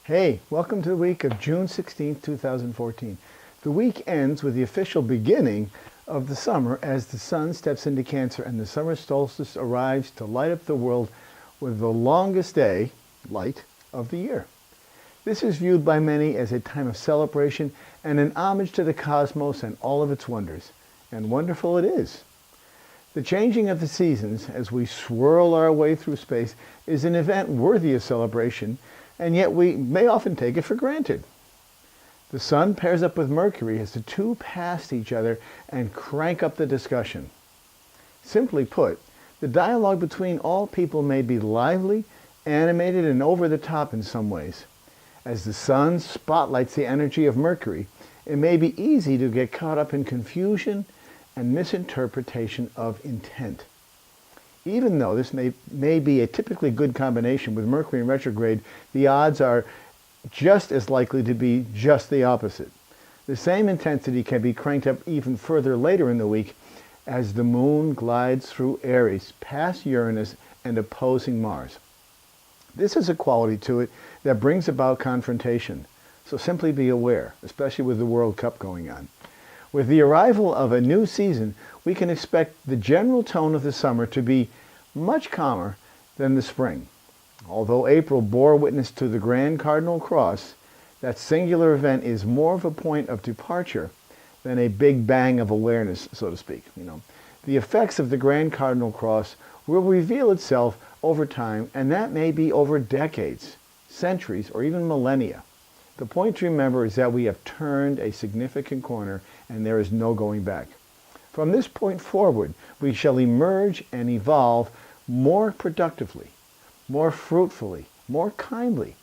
Hey, welcome to the week of June 16th, 2014. The week ends with the official beginning of the summer as the sun steps into Cancer and the summer solstice arrives to light up the world with the longest day, light, of the year. This is viewed by many as a time of celebration and an homage to the cosmos and all of its wonders. And wonderful it is. The changing of the seasons as we swirl our way through space is an event worthy of celebration, and yet we may often take it for granted. The sun pairs up with Mercury as the two pass each other and crank up the discussion. Simply put, the dialogue between all people may be lively, animated, and over the top in some ways. As the sun spotlights the energy of Mercury, it may be easy to get caught up in confusion and misinterpretation of intent. Even though this may be a typically good combination with Mercury in retrograde, the odds are just as likely to be just the opposite. The same intensity can be cranked up even further later in the week as the moon glides through Aries, past Uranus and opposing Mars. This has a quality to it that brings about confrontation, so simply be aware, especially with the World Cup going on. With the arrival of a new season, we can expect the general tone of the summer to be much calmer than the spring. Although April bore witness to the Grand Cardinal Cross, that singular event is more of a point of departure than a big bang of awareness, so to speak. The effects of the Grand Cardinal Cross will reveal itself over time, and that may be over decades, centuries, or even millennia. The point to remember is that we have turned a significant corner and there is no going back. From this point forward, we shall emerge and evolve more productively, more fruitfully, more kindly.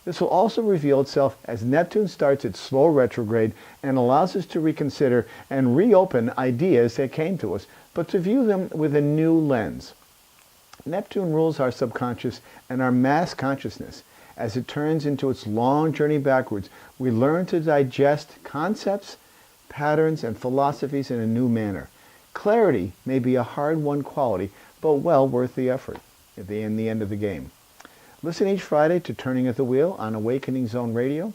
This will also reveal itself as Neptune starts its slow retrograde and allows us to reconsider and reopen ideas that came to us, but to view them with a new lens. Neptune rules our subconscious and our mass consciousness. As it turns into its long journey backwards, we learn to digest concepts, patterns, and philosophies in a new manner. Clarity may be a hard-won quality, but well worth the effort in the end of the game. Listen each Friday to Turning at the Wheel on Awakening Zone Radio.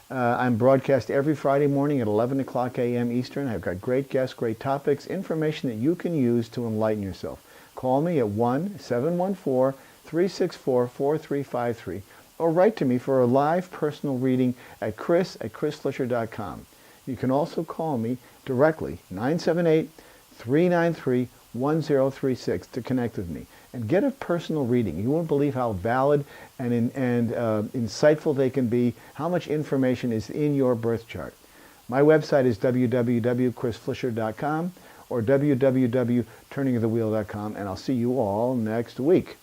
I'm broadcast every Friday morning at 11 o'clock a.m. Eastern. I've got great guests, great topics, information that you can use to enlighten yourself. Call me at 1-714-364-4353 or write to me for a live personal reading at chris@chrisflisher.com. You can also call me directly, 978-393-1036 to connect with me and get a personal reading. You won't believe how valid and insightful they can be, how much information is in your birth chart. My website is www.chrisflisher.com or www.turningofthewheel.com, and I'll see you all next week.